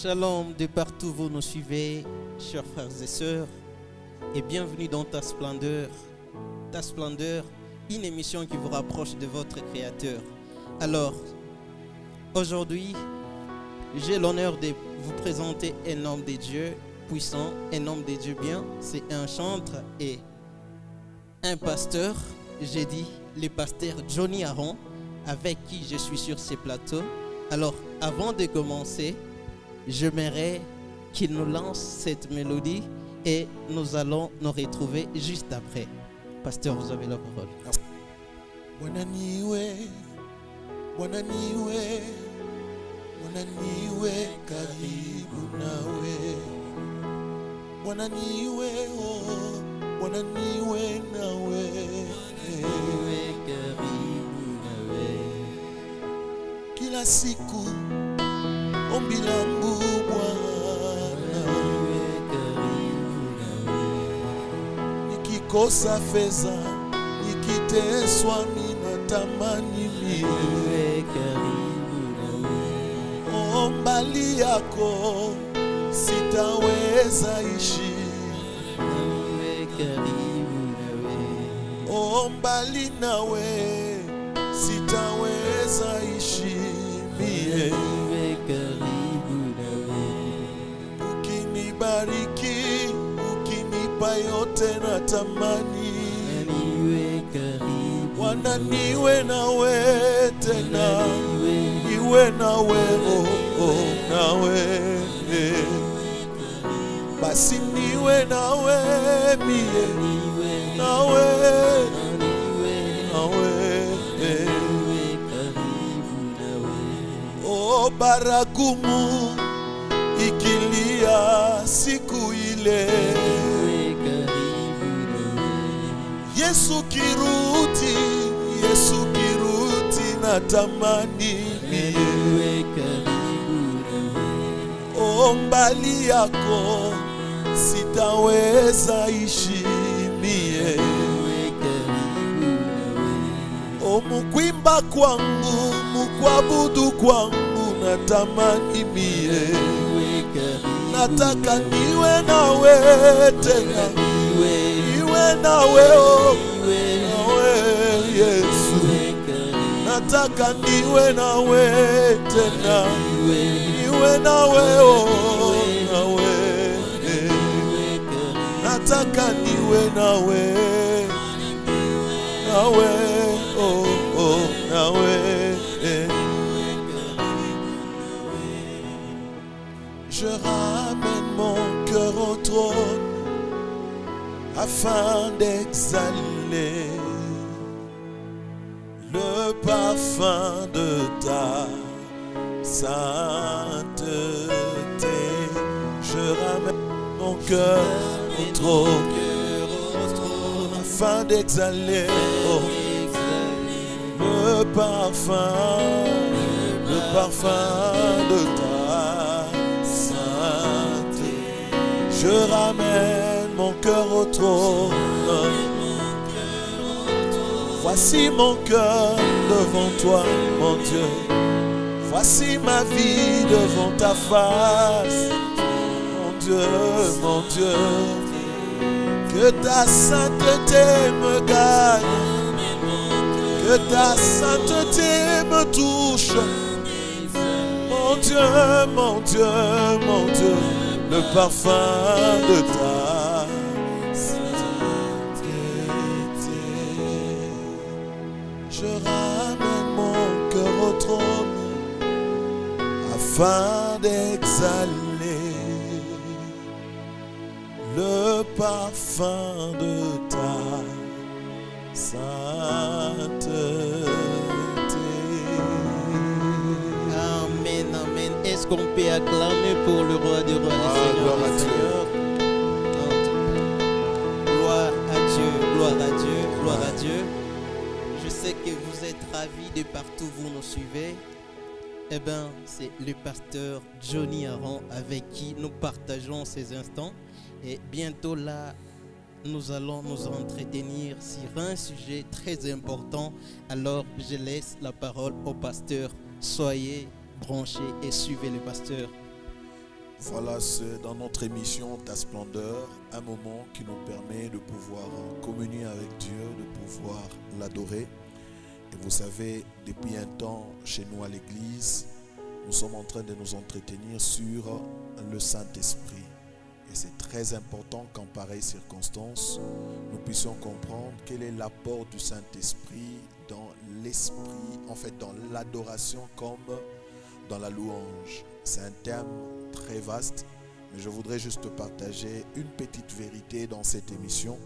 Shalom de partout vous nous suivez, chers frères et sœurs, et bienvenue dans Ta Splendeur. Ta Splendeur, une émission qui vous rapproche de votre Créateur. Alors, aujourd'hui, j'ai l'honneur de vous présenter un homme de Dieu puissant, un homme de Dieu bien. C'est un chantre et un pasteur. J'ai dit le pasteur Johnny Aron, avec qui je suis sur ces plateaux. Alors, avant de commencer, j'aimerais qu'il nous lance cette mélodie et nous allons nous retrouver juste après. Pasteur, vous avez la parole. Bwana niwe, Bwana niwe, Bwana niwe karibu nawe. Bwana niwe, oh, Bwana niwe nawe. Kila siku ombi langu Bwana, nikikosa fedha, nikiteswa, ninatamani niwe mbali yako, sitaweza ishi. Mbali nawe, sitaweza ishi mie. Ukinibariki, ukinipa yote natamani, Bwana niwe nawe tena, niwe nawe, nawe. Basi niwe nawe mie, nawe, oh, baragumu ikilia siku ile, Yesu kiruti, Yesu kiruti, natamani mie. Oh, mbali yako sitaweza ishi mie. Oh, mukwimba kwangu, mukwabudu kwangu, natamani mie. Nataka niwe nawe tena, niwe nawe, oh, nawe Yesu. Nataka niwe nawe tena, niwe nawe, oh, nawe. Nataka niwe nawe, nawe, oh, oh, nawe. Je ramène mon cœur au trône afin d'exhaler le parfum de ta sainteté. Je ramène mon cœur au trône afin d'exhaler, oh, le parfum de ta sainteté. Je ramène mon cœur au trône. Voici mon cœur devant toi, mon Dieu. Voici ma vie devant ta face, mon Dieu, mon Dieu. Que ta sainteté me gagne, que ta sainteté me touche, mon Dieu, mon Dieu, mon Dieu. Le parfum de ta sainteté. Je ramène mon cœur au trône afin d'exhaler le parfum de ta sainteté. Amen, amen. Est-ce qu'on peut acclamer pour le roi des rois et Gloire Seigneur à des Dieu. seigneurs? Gloire à Dieu, gloire à Dieu, gloire à Dieu. Je sais que vous êtes ravis de partout vous nous suivez. Eh bien, c'est le pasteur Johnny Aron avec qui nous partageons ces instants. Et bientôt là, nous allons nous entretenir sur un sujet très important. Alors, je laisse la parole au pasteur. Soyez branchés et suivez le pasteur. Voilà, c'est dans notre émission Ta Splendeur, un moment qui nous permet de pouvoir communier avec Dieu, de pouvoir l'adorer. Et vous savez, depuis un temps, chez nous à l'église, nous sommes en train de nous entretenir sur le Saint-Esprit. Et c'est très important qu'en pareille circonstance, nous puissions comprendre quel est l'apport du Saint-Esprit dans l'esprit, en fait dans l'adoration comme dans la louange. C'est un terme très vaste, mais je voudrais juste partager une petite vérité dans cette émission.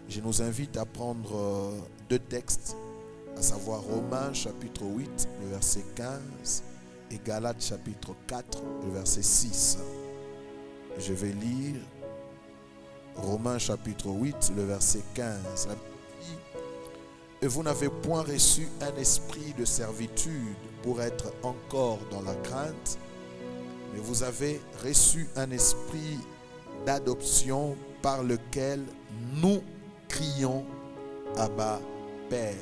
Je nous invite à prendre deux textes, à savoir Romains chapitre 8, le verset 15 et Galates chapitre 4, le verset 6. Je vais lire Romains chapitre 8, le verset 15. Et vous n'avez point reçu un esprit de servitude pour être encore dans la crainte, mais vous avez reçu un esprit d'adoption par lequel nous crions Abba, Père.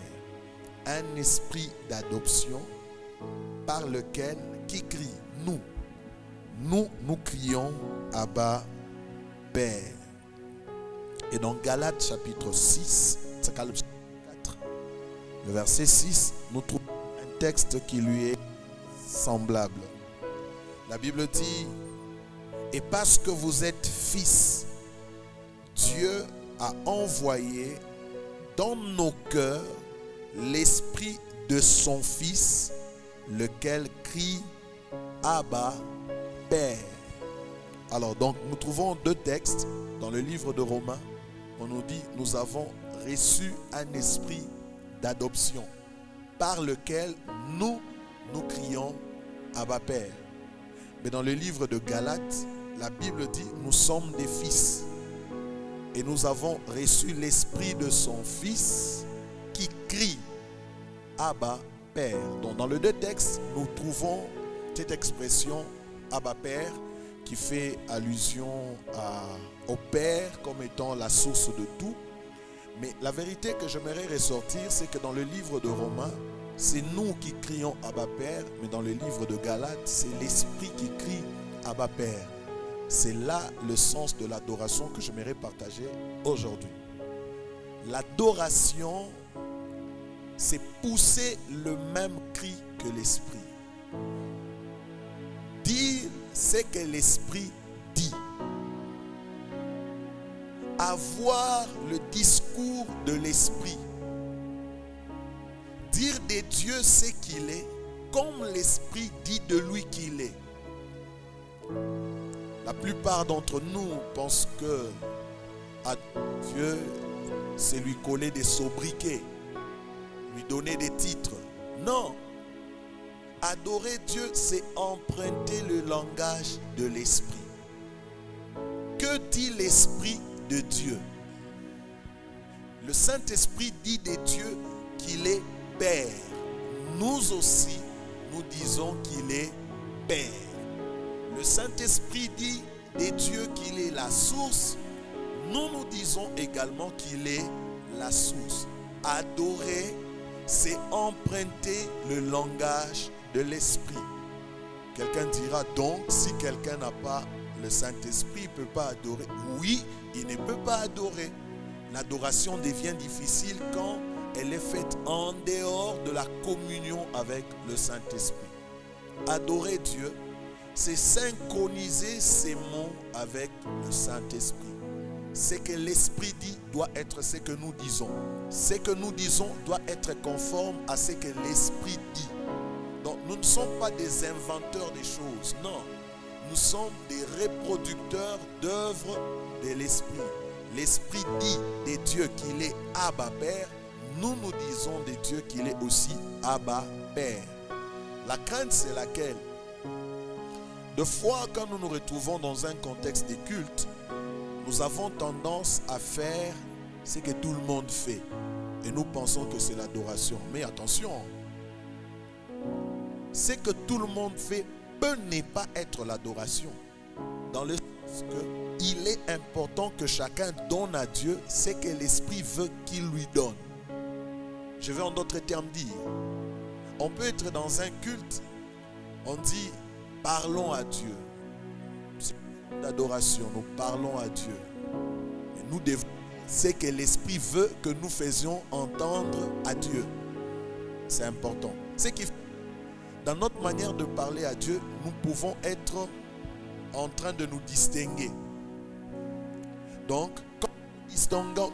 Un esprit d'adoption par lequel, qui crie? Nous. Nous crions Abba, Père. Et dans Galates chapitre 6, le verset 6, nous trouvons un texte qui lui est semblable. La Bible dit, et parce que vous êtes fils, Dieu a envoyé dans nos cœurs l'esprit de son Fils, lequel crie Abba, Père. Alors donc nous trouvons deux textes dans le livre de Romains. On nous dit, nous avons reçu un esprit d'adoption par lequel nous crions Abba, Père. Mais dans le livre de Galates, la Bible dit, nous sommes des fils. Et nous avons reçu l'esprit de son Fils qui crie Abba, Père. Donc dans les deux textes, nous trouvons cette expression Abba, Père, qui fait allusion au Père comme étant la source de tout. Mais la vérité que j'aimerais ressortir, c'est que dans le livre de Romains, c'est nous qui crions Abba, Père, mais dans le livre de Galates, c'est l'Esprit qui crie Abba, Père. C'est là le sens de l'adoration que j'aimerais partager aujourd'hui. L'adoration, c'est pousser le même cri que l'Esprit. Dire ce que l'Esprit dit. Avoir le discours de l'Esprit. Dire de Dieu ce qu'il est, comme l'Esprit dit de lui qu'il est. La plupart d'entre nous pensent que à Dieu, c'est lui coller des sobriquets, lui donner des titres. Non. Adorer Dieu, c'est emprunter le langage de l'Esprit. Que dit l'Esprit de Dieu? Le Saint-Esprit dit de Dieu qu'il est Père. Nous aussi, nous disons qu'il est Père. Le Saint-Esprit dit de Dieu qu'il est la source. Nous disons également qu'il est la source. Adorer, c'est emprunter le langage de l'Esprit. Quelqu'un dira donc, si quelqu'un n'a pas le Saint-Esprit, il ne peut pas adorer. Oui, il ne peut pas adorer. L'adoration devient difficile quand elle est faite en dehors de la communion avec le Saint-Esprit. Adorer Dieu, c'est synchroniser ses mots avec le Saint-Esprit. Ce que l'Esprit dit doit être ce que nous disons. Ce que nous disons doit être conforme à ce que l'Esprit dit. Donc nous ne sommes pas des inventeurs des choses, non. Nous sommes des reproducteurs d'œuvres de l'Esprit. L'Esprit dit de Dieu qu'il est Abba, Père. Nous disons de Dieu qu'il est aussi Abba, Père. La crainte, c'est laquelle? De fois, quand nous nous retrouvons dans un contexte de culte, nous avons tendance à faire ce que tout le monde fait. Et nous pensons que c'est l'adoration. Mais attention, ce que tout le monde fait peut ne pas être l'adoration. Dans le sens qu'il est important que chacun donne à Dieu ce que l'Esprit veut qu'il lui donne. Je vais en d'autres termes dire, on peut être dans un culte, on dit parlons à Dieu. d'adoration, nous parlons à Dieu. Et nous devons, c'est que l'Esprit veut que nous faisions entendre à Dieu. C'est important. C'est qu'il dans notre manière de parler à Dieu, nous pouvons être en train de nous distinguer. Donc, quand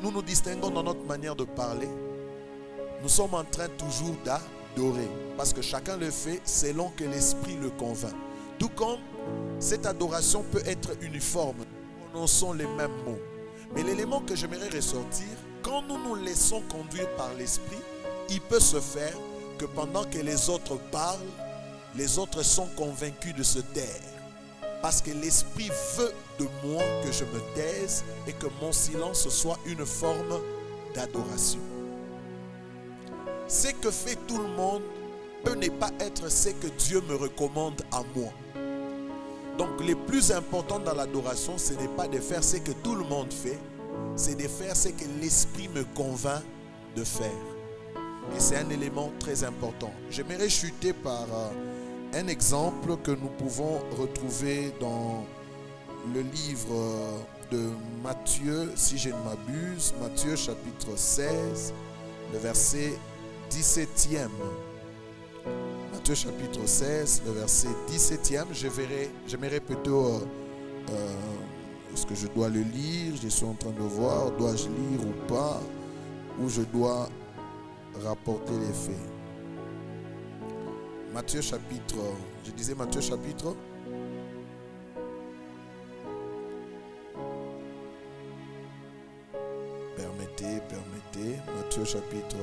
nous nous distinguons dans notre manière de parler, nous sommes en train toujours d'adorer. Parce que chacun le fait selon que l'Esprit le convainc. Tout comme cette adoration peut être uniforme, nous prononçons les mêmes mots. Mais l'élément que j'aimerais ressortir, quand nous nous laissons conduire par l'Esprit, il peut se faire que pendant que les autres parlent, les autres sont convaincus de se taire. Parce que l'Esprit veut de moi que je me taise et que mon silence soit une forme d'adoration. Ce que fait tout le monde peut ne pas être ce que Dieu me recommande à moi. Donc le plus important dans l'adoration, ce n'est pas de faire ce que tout le monde fait, c'est de faire ce que l'Esprit me convainc de faire. Et c'est un élément très important. J'aimerais chuter par un exemple que nous pouvons retrouver dans le livre de Matthieu, si je ne m'abuse, Matthieu chapitre 16, le verset 17e. Matthieu chapitre 16, le verset 17e. J'aimerais plutôt, est-ce que je dois le lire? Je suis en train de voir, dois-je lire ou pas? Ou je dois rapporter les faits? Matthieu chapitre, je disais Matthieu chapitre. Permettez. Matthieu chapitre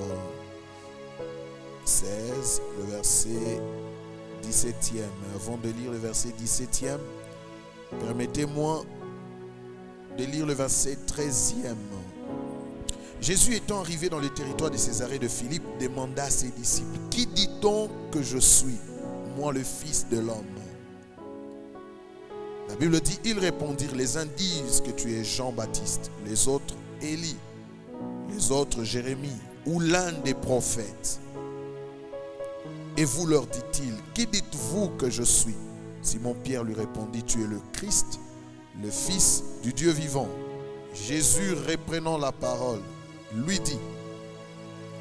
16, le verset 17e. Avant de lire le verset 17e, permettez-moi de lire le verset 13e. Jésus étant arrivé dans le territoire de Césarée de Philippe, demanda à ses disciples: qui dit-on que je suis, moi le Fils de l'homme? La Bible dit, ils répondirent: les uns disent que tu es Jean-Baptiste, les autres Élie, les autres Jérémie ou l'un des prophètes. Et vous, leur dit-il, qui dites-vous que je suis? Simon-Pierre lui répondit: tu es le Christ, le Fils du Dieu vivant. Jésus, reprenant la parole, lui dit: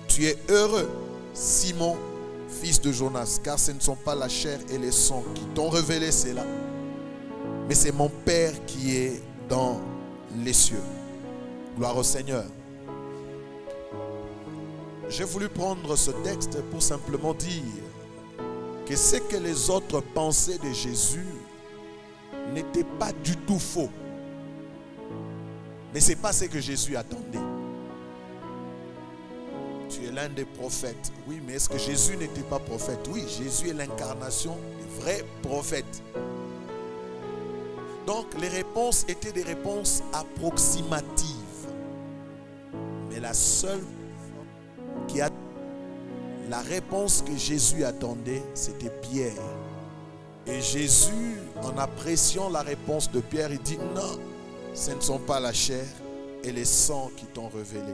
tu es heureux, Simon, fils de Jonas, car ce ne sont pas la chair et le sang qui t'ont révélé cela, mais c'est mon Père qui est dans les cieux. Gloire au Seigneur. J'ai voulu prendre ce texte pour simplement dire que ce que les autres pensaient de Jésus n'était pas du tout faux. Mais ce n'est pas ce que Jésus attendait. Tu es l'un des prophètes. Oui, mais est-ce que Jésus n'était pas prophète? Oui, Jésus est l'incarnation des vrais prophètes. Donc les réponses étaient des réponses approximatives. Mais la seule qui a la réponse que Jésus attendait, c'était Pierre. Et Jésus, en appréciant la réponse de Pierre, il dit: non, ce ne sont pas la chair et les sangs qui t'ont révélé.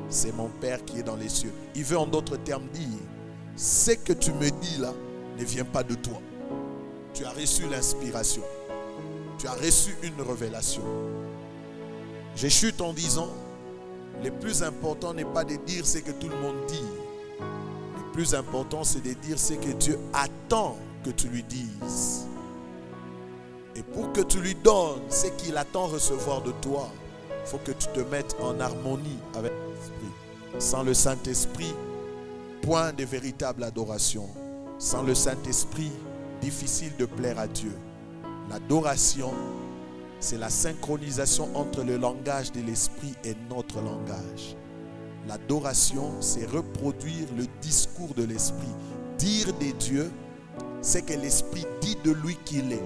C'est mon Père qui est dans les cieux. Il veut en d'autres termes dire: ce que tu me dis là ne vient pas de toi. Tu as reçu l'inspiration. Tu as reçu une révélation. Je chute en disant: le plus important n'est pas de dire ce que tout le monde dit. Le plus important, c'est de dire ce que Dieu attend que tu lui dises. Et pour que tu lui donnes ce qu'il attend recevoir de toi, il faut que tu te mettes en harmonie avec l'Esprit. Sans le Saint-Esprit, point de véritable adoration. Sans le Saint-Esprit, difficile de plaire à Dieu. L'adoration, c'est la synchronisation entre le langage de l'Esprit et notre langage. L'adoration, c'est reproduire le discours de l'Esprit. Dire de Dieu, c'est que l'Esprit dit de lui qu'il est.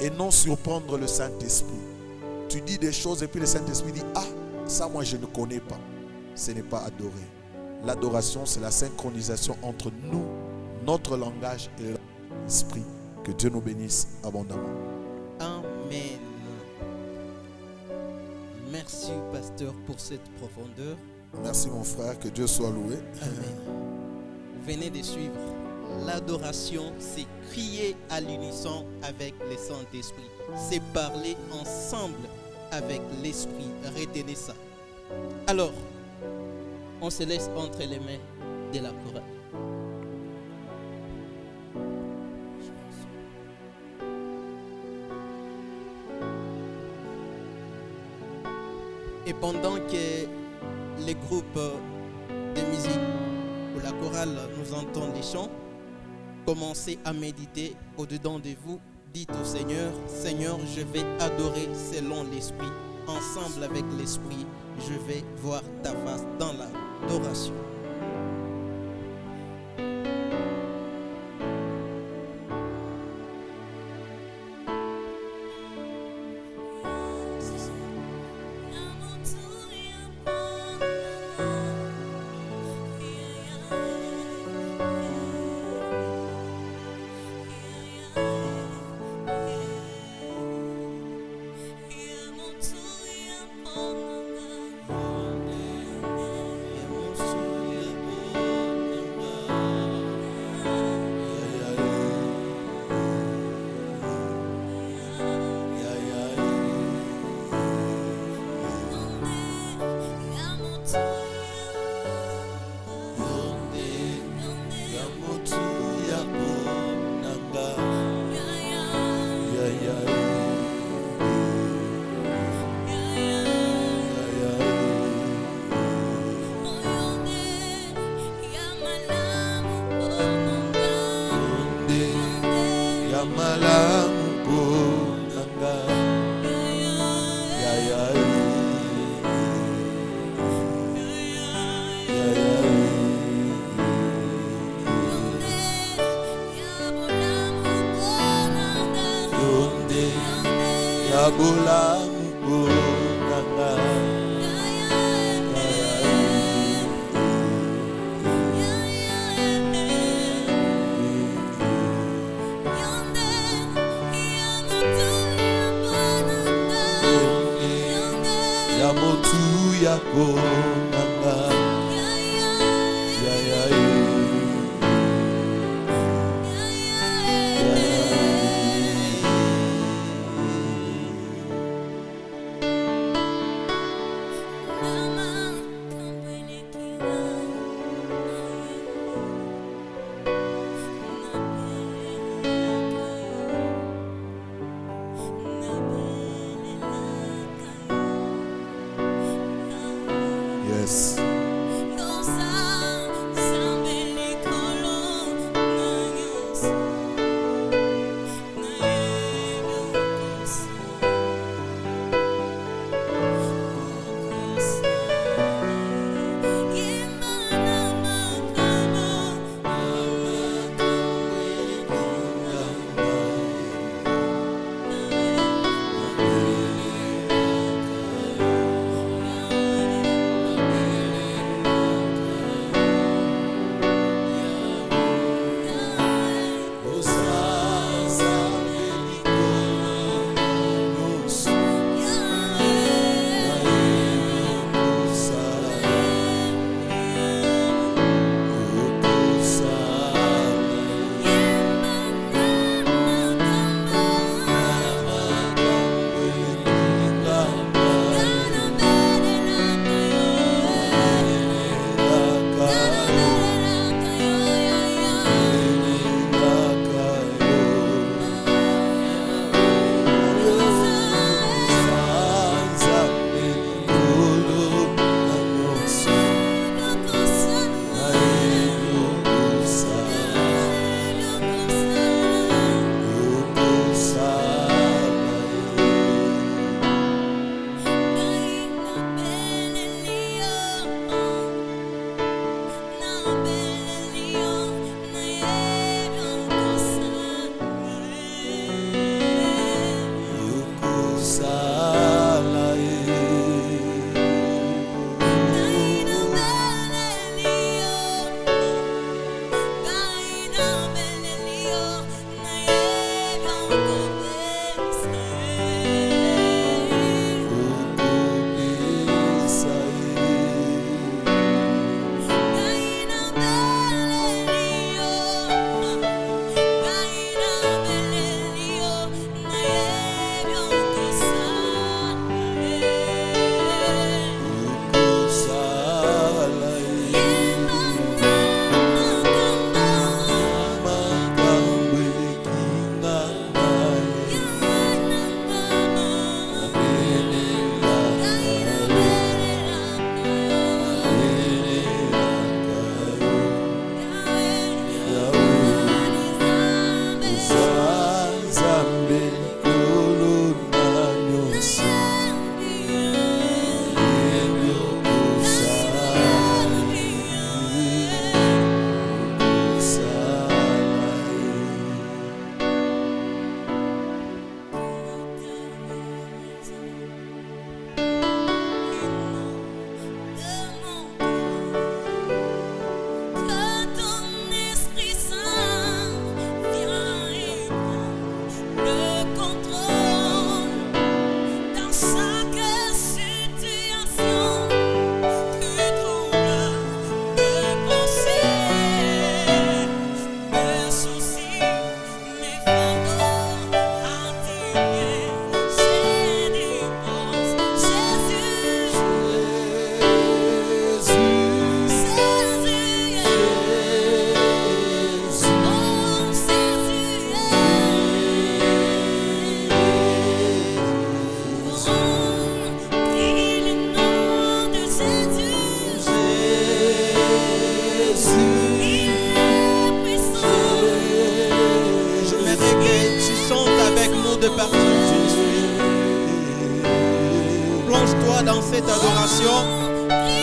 Et non surprendre le Saint-Esprit. Tu dis des choses et puis le Saint-Esprit dit: ah, ça moi je ne connais pas. Ce n'est pas adorer. L'adoration, c'est la synchronisation entre nous, notre langage et l'Esprit. Que Dieu nous bénisse abondamment. Amen. Merci, pasteur, pour cette profondeur. Merci mon frère, que Dieu soit loué. Amen. Vous venez de suivre L'adoration, c'est crier à l'unisson avec le Saint-Esprit. C'est parler ensemble avec l'Esprit. Retenez ça. Alors, on se laisse entre les mains de la chorale. Et pendant que les groupes de musique ou la chorale nous entendent les chants, commencez à méditer au-dedans de vous. Dites au Seigneur, Seigneur, je vais adorer selon l'Esprit. Ensemble avec l'Esprit, je vais voir ta face dans l'adoration. cette adoration.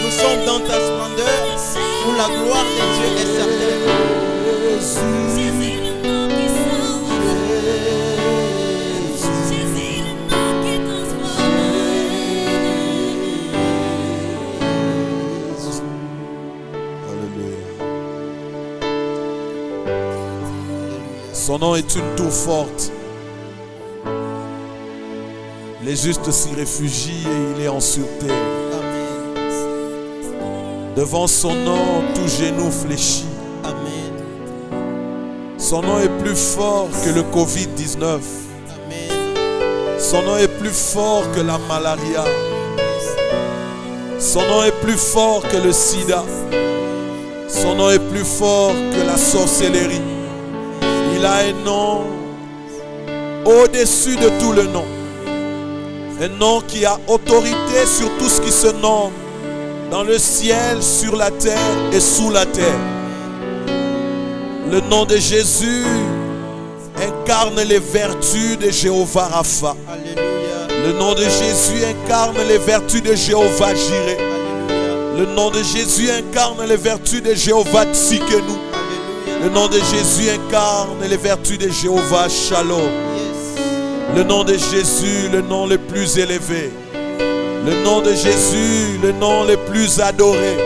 Nous sommes dans ta splendeur où la gloire de Dieu est certaine. Son nom est une tour forte. Les justes s'y réfugient et il est en sûreté. Amen. Devant son nom, tout genou fléchit. Amen. Son nom est plus fort que le Covid-19. Amen. Son nom est plus fort que la malaria. Son nom est plus fort que le sida. Son nom est plus fort que la sorcellerie. Il a un nom au-dessus de tout le nom. Un nom qui a autorité sur tout ce qui se nomme dans le ciel, sur la terre et sous la terre. Le nom de Jésus incarne les vertus de Jéhovah Rapha. Alléluia. Le nom de Jésus incarne les vertus de Jéhovah Jireh. Alléluia. Le nom de Jésus incarne les vertus de Jéhovah Tsikenu. Alléluia. Le nom de Jésus incarne les vertus de Jéhovah Shalom. Yes. Le nom de Jésus, le nom le plus élevé. Le nom de Jésus, le nom le plus adoré.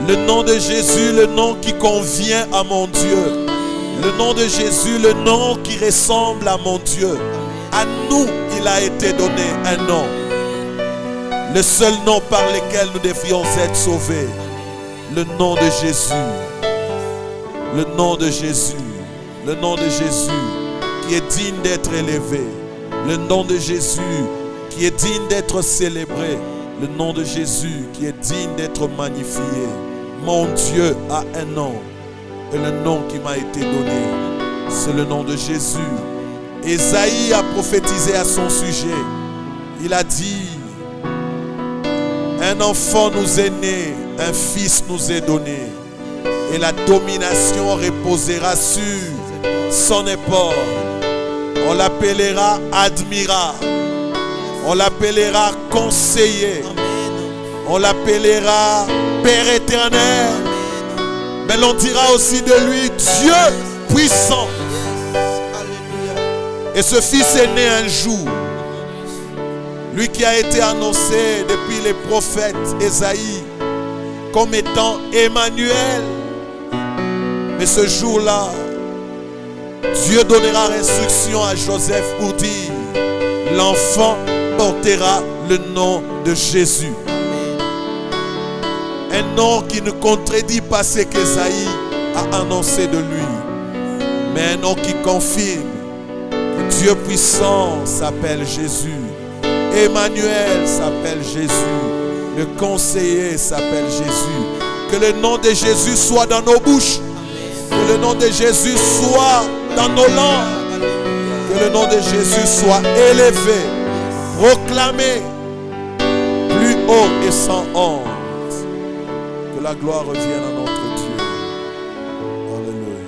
Le nom de Jésus, le nom qui convient à mon Dieu. Le nom de Jésus, le nom qui ressemble à mon Dieu. À nous, il a été donné un nom. Le seul nom par lequel nous devrions être sauvés. Le nom de Jésus. Le nom de Jésus. Le nom de Jésus qui est digne d'être élevé. Le nom de Jésus qui est digne d'être célébré. Le nom de Jésus qui est digne d'être magnifié. Mon Dieu a un nom. Et le nom qui m'a été donné, c'est le nom de Jésus. Ésaïe a prophétisé à son sujet. Il a dit: un enfant nous est né, un fils nous est donné. Et la domination reposera sur son épaule. On l'appellera admirable. On l'appellera conseiller. On l'appellera Père éternel. Mais l'on dira aussi de lui Dieu puissant. Et ce fils est né un jour. Lui qui a été annoncé depuis les prophètes Ésaïe comme étant Emmanuel. Mais ce jour-là, Dieu donnera instruction à Joseph pour dire: l'enfant portera le nom de Jésus. Un nom qui ne contredit pas ce qu'Ésaïe a annoncé de lui, mais un nom qui confirme que Dieu puissant s'appelle Jésus. Emmanuel s'appelle Jésus. Le conseiller s'appelle Jésus. Que le nom de Jésus soit dans nos bouches. Que le nom de Jésus soit dans nos langues. Que le nom de Jésus soit élevé, proclamé plus haut et sans honte. Que la gloire revienne à notre Dieu. Alléluia.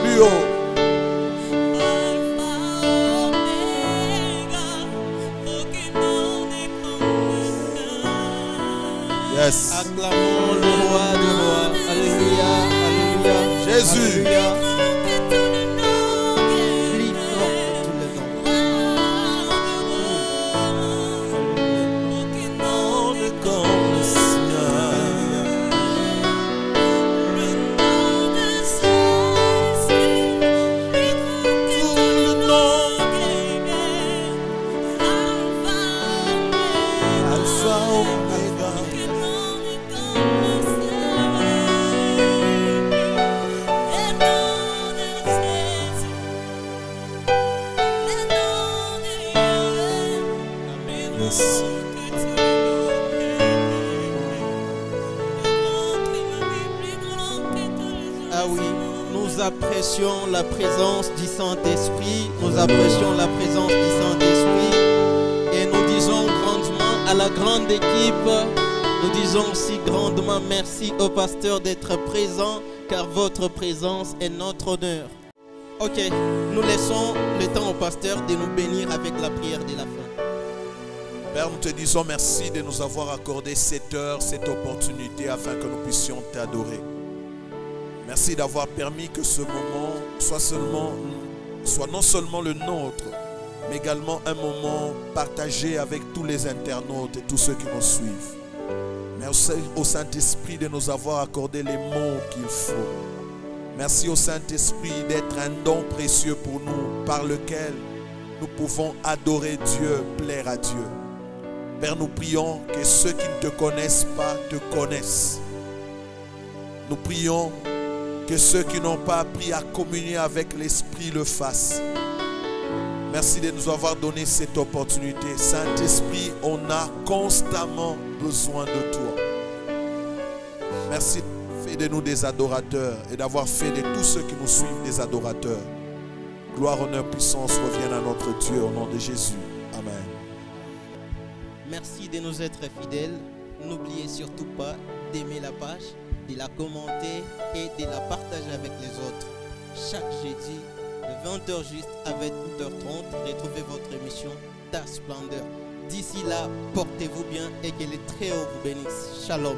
Plus haut. Yes. Acclamons le roi des rois. Alléluia. Alléluia. Jésus. Alléluia. Plus fort que tous les noms. Comme le Seigneur. Tout le nom. Alpha, Omega. Yes. Ah oui, nous apprécions la présence du Saint-Esprit. Nous apprécions la présence du Saint-Esprit. Et nous disons grandement à la grande équipe Nous disons aussi grandement merci au pasteur d'être présent, car votre présence est notre honneur. Ok, nous laissons le temps au pasteur de nous bénir avec la prière de la fin. Père, nous te disons merci de nous avoir accordé cette heure, cette opportunité afin que nous puissions t'adorer. Merci d'avoir permis que ce moment soit non seulement le nôtre, mais également un moment partagé avec tous les internautes et tous ceux qui nous suivent. Merci au Saint-Esprit de nous avoir accordé les mots qu'il faut. Merci au Saint-Esprit d'être un don précieux pour nous, par lequel nous pouvons adorer Dieu, plaire à Dieu. Père, nous prions que ceux qui ne te connaissent pas te connaissent. Nous prions que ceux qui n'ont pas appris à communier avec l'Esprit le fassent. Merci de nous avoir donné cette opportunité. Saint-Esprit, on a constamment besoin de toi. Merci de faire de nous des adorateurs et d'avoir fait de tous ceux qui nous suivent des adorateurs. Gloire, honneur, puissance reviennent à notre Dieu au nom de Jésus. Amen. Merci de nous être fidèles. N'oubliez surtout pas d'aimer la page, de la commenter et de la partager avec les autres. Chaque jeudi, de 20h juste à 20h30, retrouvez votre émission Ta Splendeur. D'ici là, portez-vous bien et que le Très-Haut vous bénisse. Shalom.